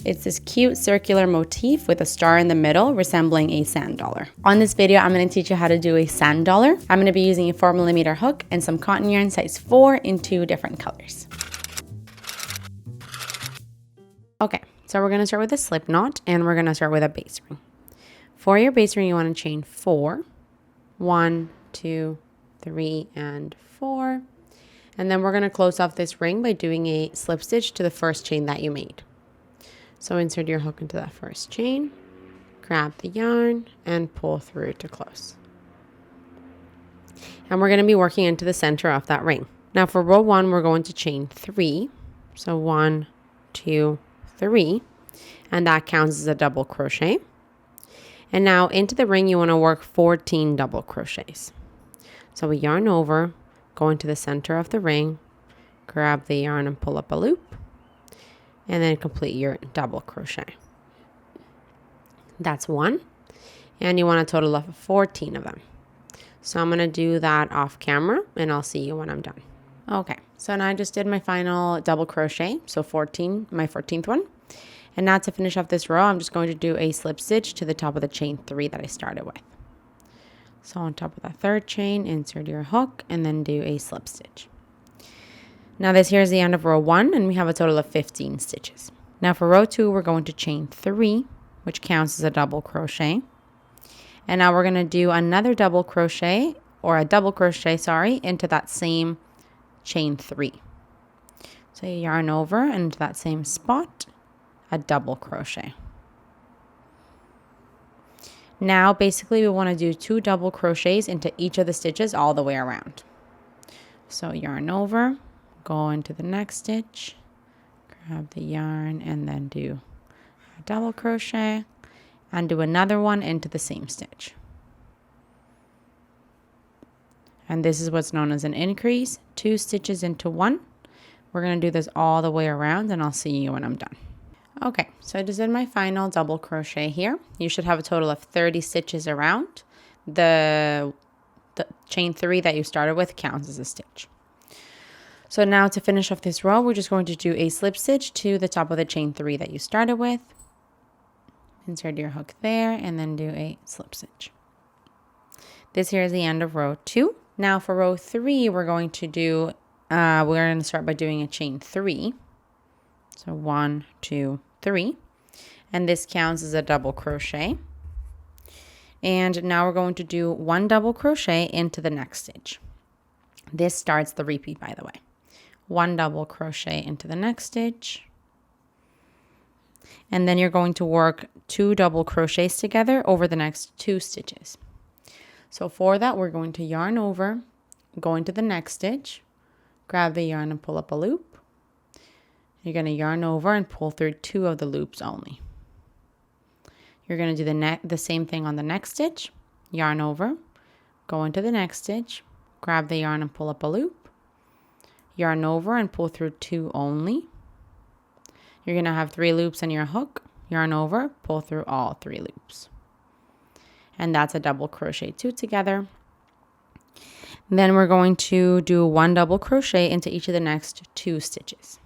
It's this cute circular motif with a star in the middle resembling a sand dollar. On this video, I'm going to teach you how to do a sand dollar. I'm going to be using a 4mm hook and some cotton yarn size 4 in 2 different colors. Okay, so we're going to start with a slip knot and we're going to start with a base ring. For your base ring, you want to chain 4. 1, 2, 3, and 4. And then we're going to close off this ring by doing a slip stitch to the first chain that you made. So insert your hook into that first chain, grab the yarn, and pull through to close. And we're going to be working into the center of that ring. Now for row 1, we're going to chain 3. So 1, 2, 3. And that counts as a double crochet. And now into the ring, you want to work 14 double crochets. So we yarn over, go into the center of the ring, grab the yarn and pull up a loop, and then complete your double crochet. That's 1. And you want a total of 14 of them. So I'm going to do that off camera and I'll see you when I'm done. Okay, so now I just did my final double crochet, so 14, my 14th one. And now to finish off this row, I'm just going to do a slip stitch to the top of the chain 3 that I started with. So on top of that third chain, insert your hook and then do a slip stitch. Now this here is the end of row 1 and we have a total of 15 stitches. Now for row 2, we're going to chain 3, which counts as a double crochet. And now we're going to do another double crochet, or a double crochet, sorry, into that same chain 3. So you yarn over and into that same spot, a double crochet. Now basically we want to do 2 double crochets into each of the stitches all the way around. So yarn over, go into the next stitch, grab the yarn and then do a double crochet and do another one into the same stitch. And this is what's known as an increase, 2 stitches into 1. We're going to do this all the way around and I'll see you when I'm done. Okay, so I just did my final double crochet here. You should have a total of 30 stitches around. The chain 3 that you started with counts as a stitch. So now to finish off this row, we're just going to do a slip stitch to the top of the chain 3 that you started with. Insert your hook there and then do a slip stitch. This here is the end of row 2. Now for row 3, we're going to start by doing a chain 3. So 1, 2, 3. And this counts as a double crochet. And now we're going to do 1 double crochet into the next stitch. This starts the repeat, by the way. 1 double crochet into the next stitch. And then you're going to work 2 double crochets together over the next 2 stitches. So for that, we're going to yarn over, go into the next stitch, grab the yarn and pull up a loop. You're going to yarn over and pull through 2 of the loops only. You're going to do the same thing on the next stitch, yarn over, go into the next stitch, grab the yarn and pull up a loop, yarn over and pull through 2 only. You're going to have 3 loops in your hook, yarn over, pull through all 3 loops. And that's a double crochet 2 together. Then we're going to do 1 double crochet into each of the next 2 stitches.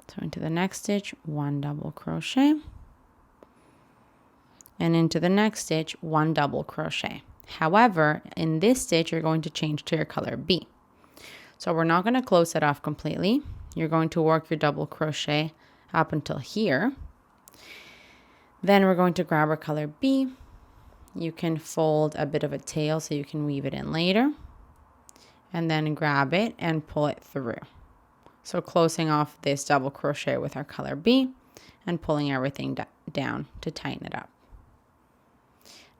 So into the next stitch, 1 double crochet. And into the next stitch, 1 double crochet. However, in this stitch, you're going to change to your color B. So we're not going to close it off completely. You're going to work your double crochet up until here. Then we're going to grab our color B. You can fold a bit of a tail so you can weave it in later. And then grab it and pull it through. So closing off this double crochet with our color B and pulling everything down to tighten it up.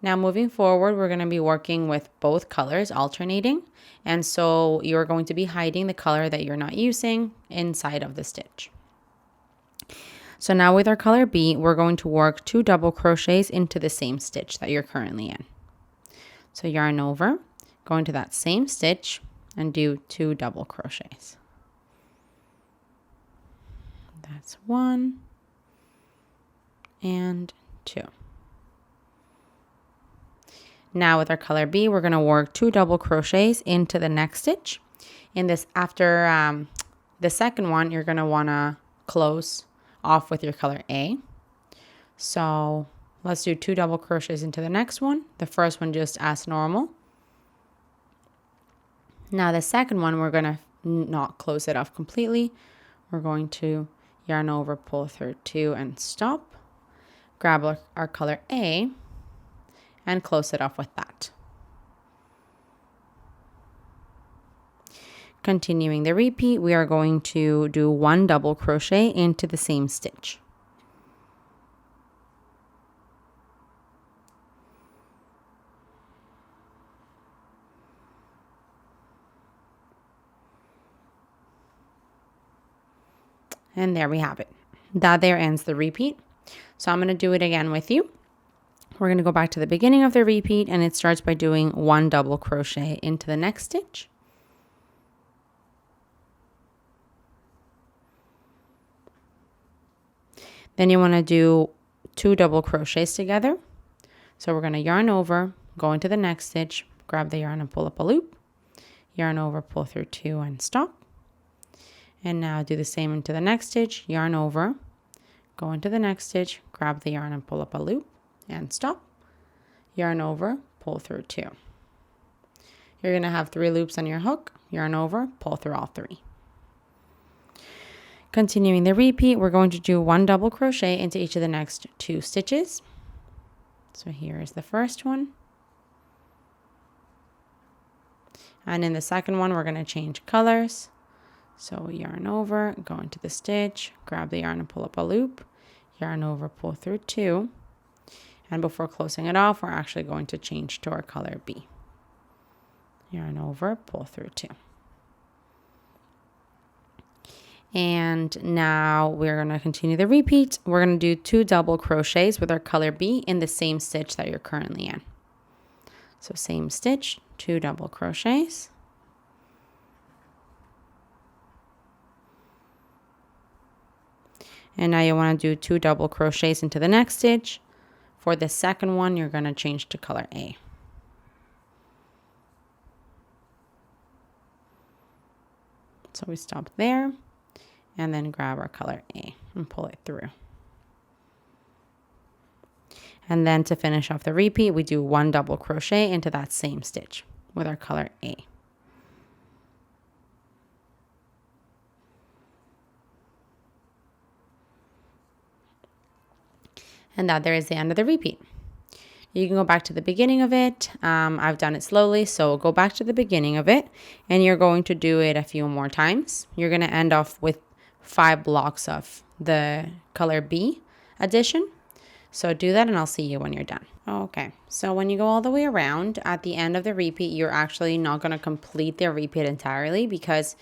Now moving forward, we're going to be working with both colors alternating. And so you're going to be hiding the color that you're not using inside of the stitch. So now with our color B, we're going to work 2 double crochets into the same stitch that you're currently in. So yarn over, go into that same stitch and do 2 double crochets. That's 1 and 2. Now with our color B, we're going to work 2 double crochets into the next stitch. In this, after the second one, you're going to want to close off with your color A. So let's do 2 double crochets into the next one. The first one just as normal. Now the second one, we're going to not close it off completely. We're going to yarn over, pull through 2 and stop. Grab our color A and close it off with that. Continuing the repeat, we are going to do 1 double crochet into the same stitch. And there we have it. That there ends the repeat. So I'm going to do it again with you. We're going to go back to the beginning of the repeat, and it starts by doing 1 double crochet into the next stitch. Then you want to do 2 double crochets together. So we're going to yarn over, go into the next stitch, grab the yarn and pull up a loop, yarn over, pull through 2 and stop. And now do the same into the next stitch, yarn over, go into the next stitch, grab the yarn and pull up a loop and stop. Yarn over, pull through 2. You're going to have 3 loops on your hook, yarn over, pull through all 3. Continuing the repeat, we're going to do 1 double crochet into each of the next 2 stitches. So here is the first one. And in the second one, we're going to change colors. So yarn over, go into the stitch, grab the yarn and pull up a loop, yarn over, pull through 2. And before closing it off, we're actually going to change to our color B. Yarn over, pull through 2. And now we're going to continue the repeat. We're going to do 2 double crochets with our color B in the same stitch that you're currently in. So same stitch, 2 double crochets. And now you want to do 2 double crochets into the next stitch. For the second one, you're going to change to color A. So we stop there and then grab our color A and pull it through. And then to finish off the repeat, we do 1 double crochet into that same stitch with our color A. And that there is the end of the repeat. You can go back to the beginning of it. I've done it slowly, so go back to the beginning of it, and you're going to do it a few more times. You're going to end off with 5 blocks of the color B addition. So do that, and I'll see you when you're done. Okay, so when you go all the way around, at the end of the repeat, you're actually not going to complete the repeat entirely, because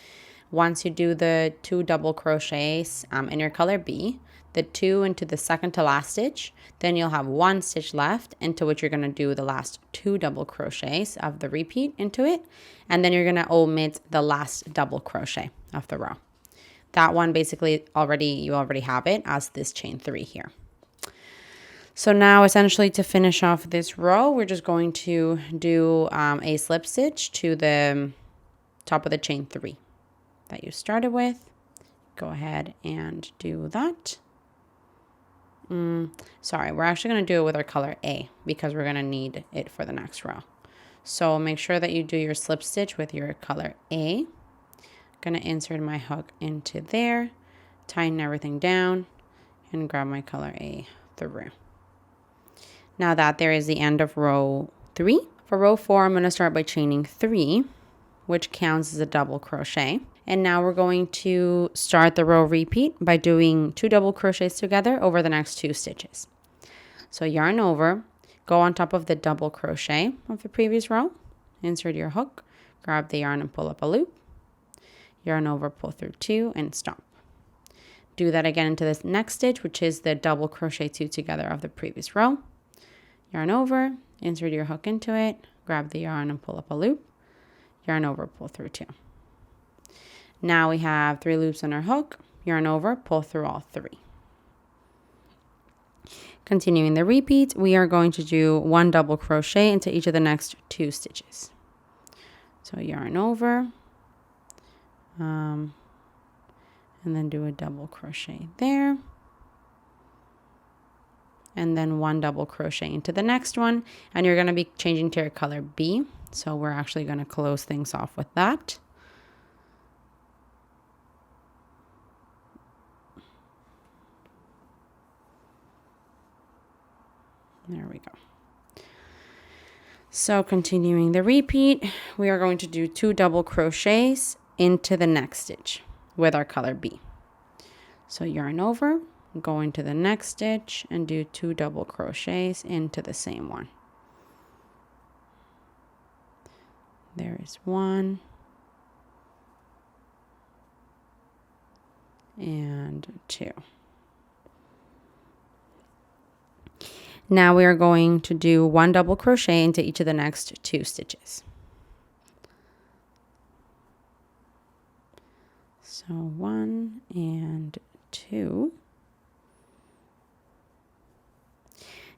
once you do the 2 double crochets in your color B, the 2 into the second to last stitch, then you'll have 1 stitch left into which you're going to do the last 2 double crochets of the repeat into it, and then you're going to omit the last double crochet of the row. That one basically you already have it as this chain 3 here. So now essentially to finish off this row, we're just going to do a slip stitch to the top of the chain 3 that you started with. Go ahead and do that. Sorry, we're actually going to do it with our color A because we're going to need it for the next row. So make sure that you do your slip stitch with your color A. Going to insert my hook into there, tighten everything down, and grab my color A through. Now that there is the end of row 3. For row 4, I'm going to start by chaining 3, which counts as a double crochet. And now we're going to start the row repeat by doing 2 double crochets together over the next 2 stitches. So yarn over, go on top of the double crochet of the previous row, insert your hook, grab the yarn and pull up a loop, yarn over, pull through 2 and stop. Do that again into this next stitch, which is the double crochet 2 together of the previous row. Yarn over, insert your hook into it, grab the yarn and pull up a loop, yarn over, pull through 2. Now we have 3 loops on our hook, yarn over, pull through all 3. Continuing the repeat, we are going to do 1 double crochet into each of the next 2 stitches. So yarn over, and then do a double crochet there, and then 1 double crochet into the next one, and you're going to be changing to your color B. So we're actually going to close things off with that. There we go. So continuing the repeat, we are going to do 2 double crochets into the next stitch with our color B. So yarn over, go into the next stitch and do 2 double crochets into the same one. There is 1 and 2. Now we are going to do 1 double crochet into each of the next 2 stitches. So 1 and 2.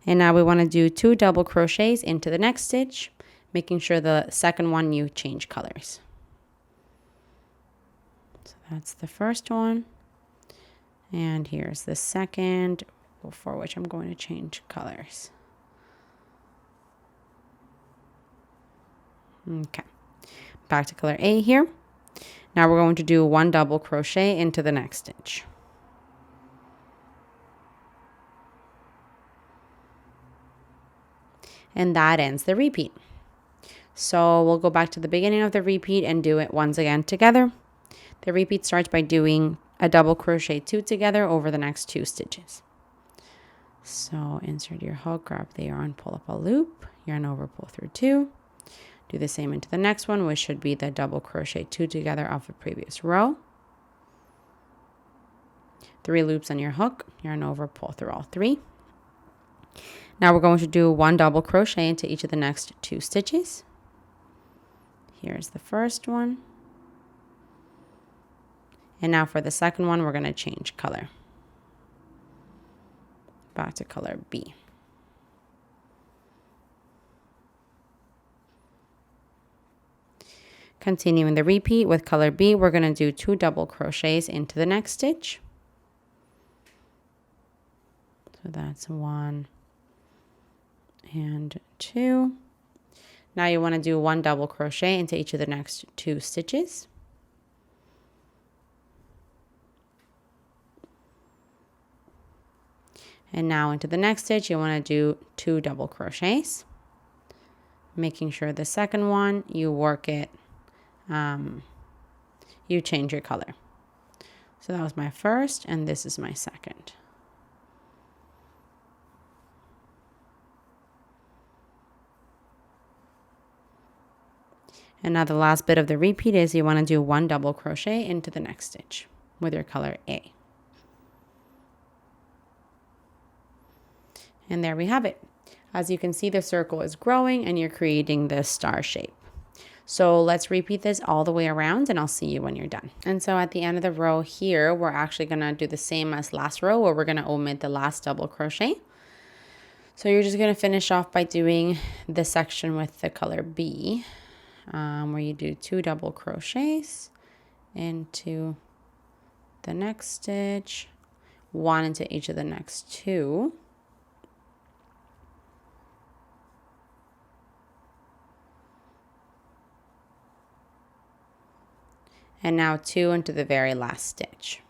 And now we want to do 2 double crochets into the next stitch, making sure the second one you change colors. So that's the first one. And here's the second, for which I'm going to change colors. Okay, back to color A here. Now we're going to do 1 double crochet into the next stitch. And that ends the repeat. So we'll go back to the beginning of the repeat and do it once again together. The repeat starts by doing a double crochet 2 together over the next 2 stitches. So insert your hook, grab the yarn, pull up a loop, yarn over, pull through 2. Do the same into the next one, which should be the double crochet 2 together off the previous row. 3 loops on your hook, yarn over, pull through all 3. Now we're going to do 1 double crochet into each of the next 2 stitches. Here's the first one. And now for the second one, we're going to change color. Back to color B. Continuing the repeat with color B, we're going to do 2 double crochets into the next stitch. So that's 1 and 2. Now you want to do 1 double crochet into each of the next 2 stitches. And now into the next stitch, you want to do 2 double crochets, making sure the second one, you work it, you change your color. So that was my first, and this is my second. And now the last bit of the repeat is you want to do 1 double crochet into the next stitch with your color A. And there we have it. As you can see, the circle is growing and you're creating this star shape. So let's repeat this all the way around and I'll see you when you're done. And so at the end of the row here, we're actually going to do the same as last row where we're going to omit the last double crochet. So you're just going to finish off by doing the section with the color B, where you do 2 double crochets into the next stitch, 1 into each of the next 2. And now 2 into the very last stitch.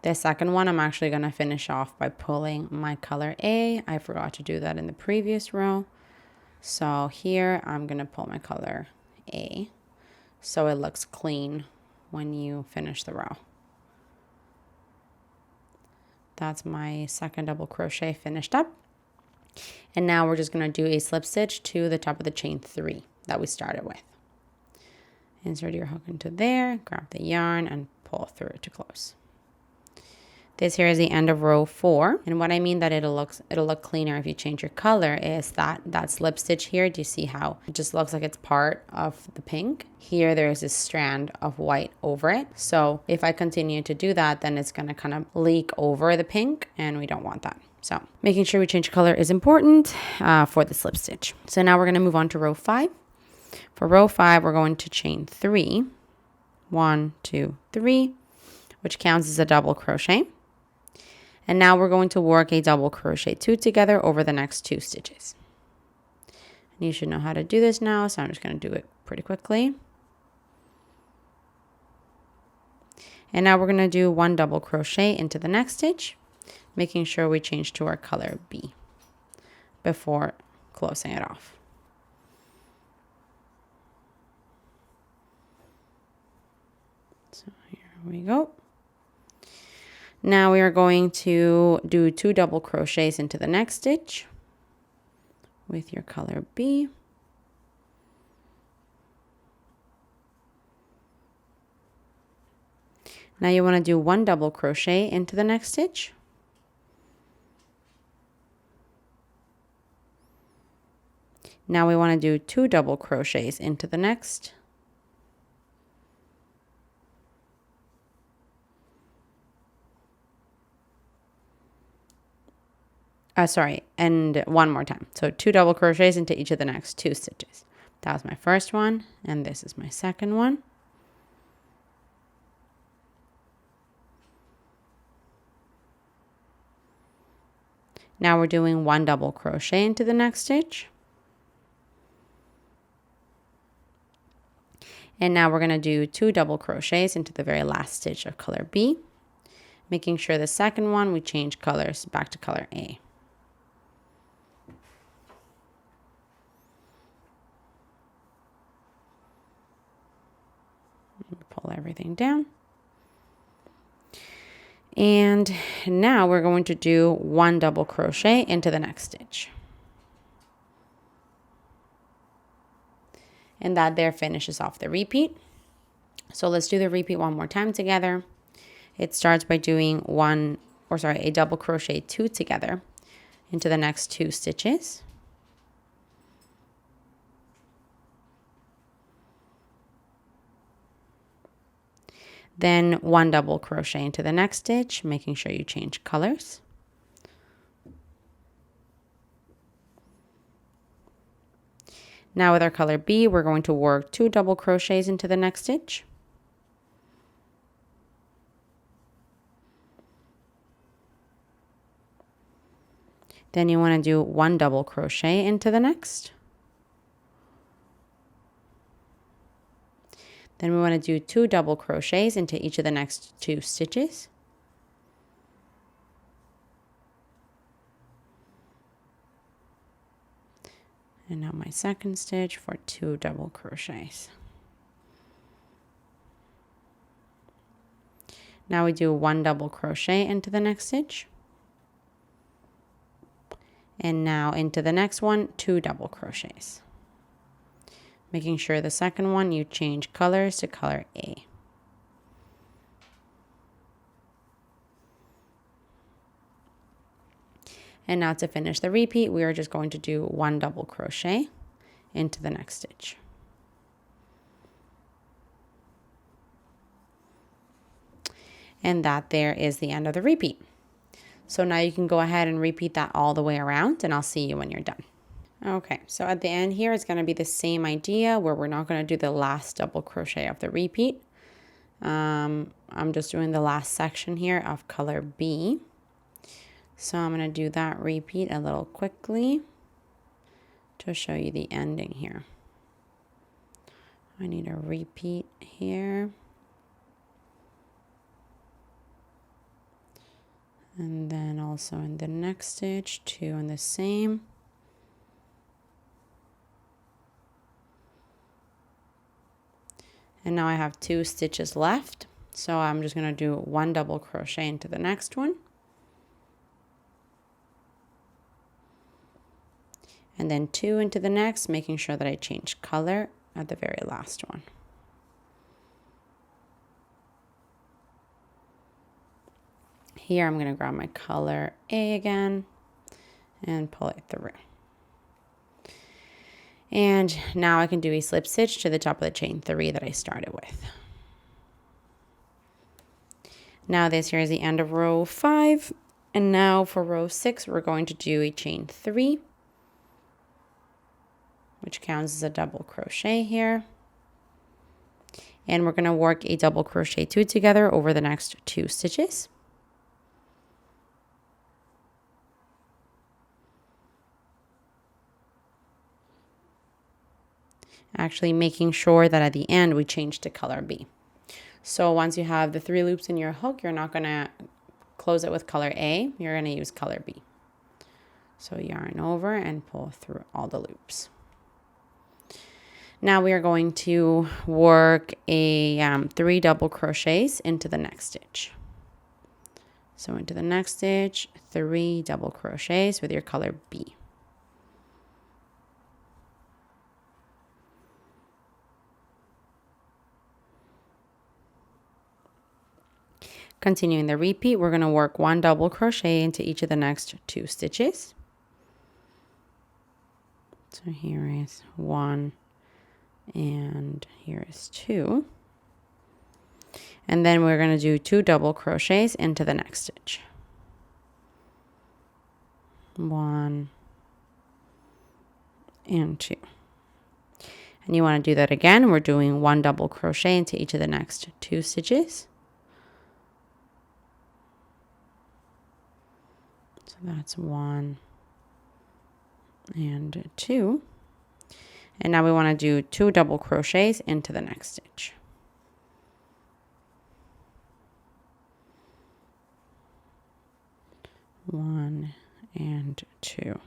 The second one, I'm actually going to finish off by pulling my color A. I forgot to do that in the previous row. So here, I'm going to pull my color A so it looks clean when you finish the row. That's my second double crochet finished up. And now we're just going to do a slip stitch to the top of the chain 3 that we started with. Insert your hook into there, grab the yarn and pull through it to close. This here is the end of row 4. And what I mean that it'll look cleaner if you change your color is that slip stitch here. Do you see how it just looks like it's part of the pink? Here there is this strand of white over it. So if I continue to do that, then it's going to kind of leak over the pink and we don't want that. So making sure we change color is important for the slip stitch. So now we're going to move on to row 5. For row 5, we're going to chain 3, 1, 2, 3, which counts as a double crochet. And now we're going to work a double crochet 2 together over the next 2 stitches. And you should know how to do this now, so I'm just going to do it pretty quickly. And now we're going to do 1 double crochet into the next stitch, making sure we change to our color B before closing it off. So here we go. Now we are going to do 2 double crochets into the next stitch with your color B. Now you want to do 1 double crochet into the next stitch. Now we want to do 2 double crochets into the next. And one more time. So 2 double crochets into each of the next 2 stitches. That was my first one, and this is my second one. Now we're doing 1 double crochet into the next stitch. And now we're going to do 2 double crochets into the very last stitch of color B, making sure the second one we change colors back to color A. Pull everything down. And now we're going to do 1 double crochet into the next stitch. And that there finishes off the repeat. So let's do the repeat one more time together. It starts by doing a double crochet 2 together into the next 2 stitches. Then 1 double crochet into the next stitch, making sure you change colors. Now with our color B, we're going to work 2 double crochets into the next stitch. Then you want to do 1 double crochet into the next. Then we want to do 2 double crochets into each of the next 2 stitches. And now my second stitch for 2 double crochets. Now we do 1 double crochet into the next stitch. And now into the next one, 2 double crochets. Making sure the second one you change colors to color A. And now to finish the repeat, we are just going to do 1 double crochet into the next stitch. And that there is the end of the repeat. So now you can go ahead and repeat that all the way around, and I'll see you when you're done. Okay, so at the end here, it's going to be the same idea where we're not going to do the last double crochet of the repeat. I'm just doing the last section here of color B. So I'm going to do that repeat a little quickly to show you the ending here. I need a repeat here. And then also in the next stitch, 2 in the same. And now I have 2 stitches left. So I'm just going to do 1 double crochet into the next one. And then 2 into the next, making sure that I change color at the very last one. Here I'm going to grab my color A again and pull it through. And now I can do a slip stitch to the top of the chain 3 that I started with. Now this here is the end of row 5. And now for row 6, we're going to do a chain 3, which counts as a double crochet here. And we're going to work a double crochet 2 together over the next 2 stitches. actually making sure that at the end we change to color B. So once you have the 3 loops in your hook, you're not going to close it with color A, you're going to use color B. So yarn over and pull through all the loops. Now we are going to work a 3 double crochets into the next stitch. So into the next stitch, 3 double crochets with your color B. Continuing the repeat, we're going to work 1 double crochet into each of the next 2 stitches. So here is 1 and here is 2. And then we're going to do 2 double crochets into the next stitch. 1 and 2. And you want to do that again. We're doing 1 double crochet into each of the next 2 stitches. So that's 1 and 2. And now we want to do 2 double crochets into the next stitch. 1 and 2.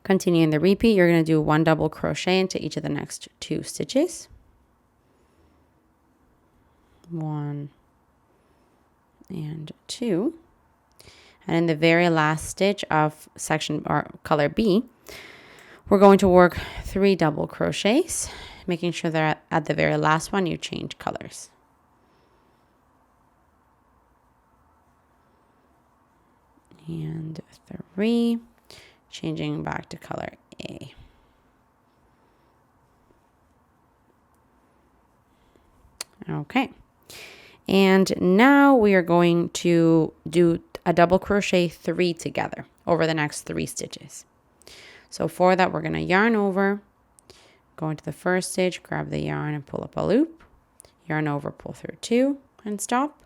Continuing the repeat, you're going to do 1 double crochet into each of the next 2 stitches. 1 and 2. And in the very last stitch of section or color B, we're going to work 3 double crochets, making sure that at the very last one you change colors. And 3, changing back to color A. Okay. And now we are going to do a double crochet 3 together over the next 3 stitches. So for that, we're going to yarn over, go into the first stitch, grab the yarn and pull up a loop, yarn over, pull through 2 and stop,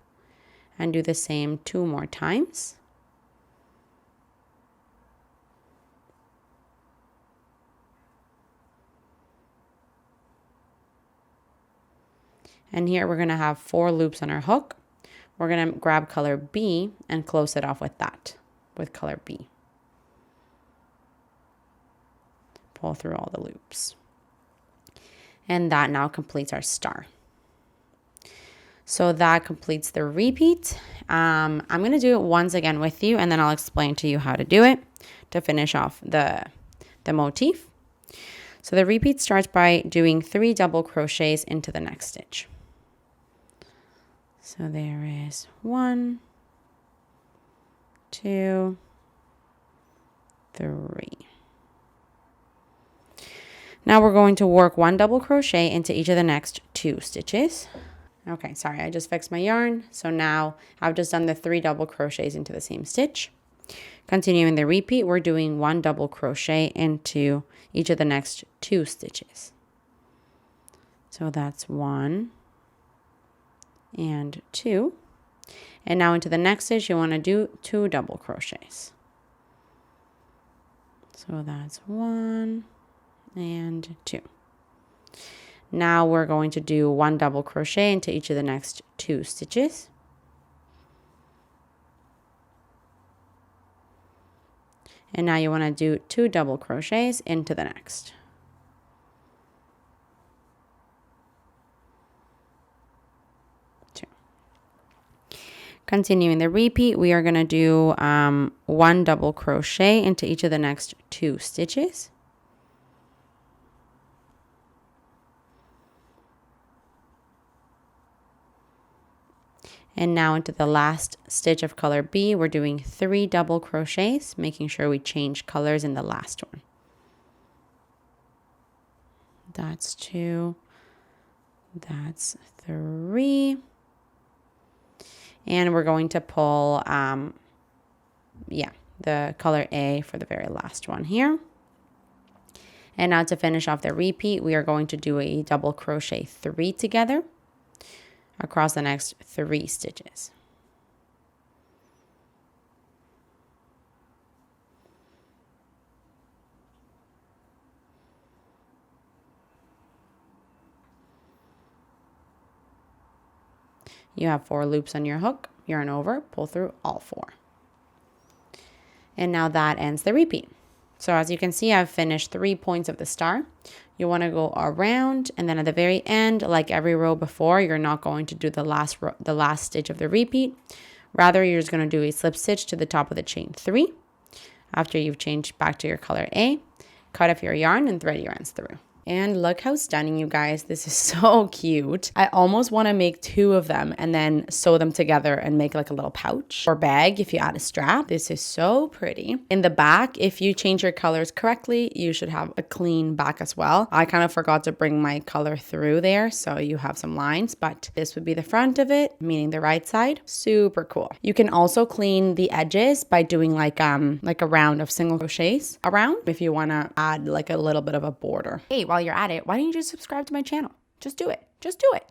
and do the same 2 more times. And here we're going to have 4 loops on our hook. We're going to grab color B and close it off with that, with color B. Pull through all the loops. And that now completes our star. So that completes the repeat. I'm going to do it once again with you, and then I'll explain to you how to do it to finish off the motif. So the repeat starts by doing 3 double crochets into the next stitch. So there is 1, 2, 3. Now we're going to work 1 double crochet into each of the next 2 stitches. Okay, sorry, I just fixed my yarn. So now I've just done the 3 double crochets into the same stitch. Continuing the repeat, we're doing 1 double crochet into each of the next 2 stitches. So that's 1 and 2. And now into the next stitch, you want to do 2 double crochets. So that's 1 and 2. Now we're going to do 1 double crochet into each of the next 2 stitches. And now you want to do 2 double crochets into the next. Continuing the repeat, we are going to do 1 double crochet into each of the next 2 stitches. And now into the last stitch of color B, we're doing 3 double crochets, making sure we change colors in the last one. That's 2. That's 3. And we're going to pull, the color A for the very last one here. And now to finish off the repeat, we are going to do a double crochet 3 together across the next 3 stitches. You have 4 loops on your hook, yarn over, pull through all 4. And now that ends the repeat. So as you can see, I've finished 3 points of the star. You want to go around, and then at the very end, like every row before, you're not going to do the last stitch of the repeat. Rather, you're just going to do a slip stitch to the top of the chain 3. After you've changed back to your color A, cut off your yarn and thread your ends through. And look how stunning, you guys. This is so cute. I almost want to make 2 of them and then sew them together and make like a little pouch or bag if you add a strap. This is so pretty. In the back, if you change your colors correctly, you should have a clean back as well. I kind of forgot to bring my color through there, so you have some lines, but this would be the front of it, meaning the right side. Super cool. You can also clean the edges by doing like a round of single crochets around if you want to add like a little bit of a border. Hey, while you're at it, why don't you just subscribe to my channel? Just do it. Just do it.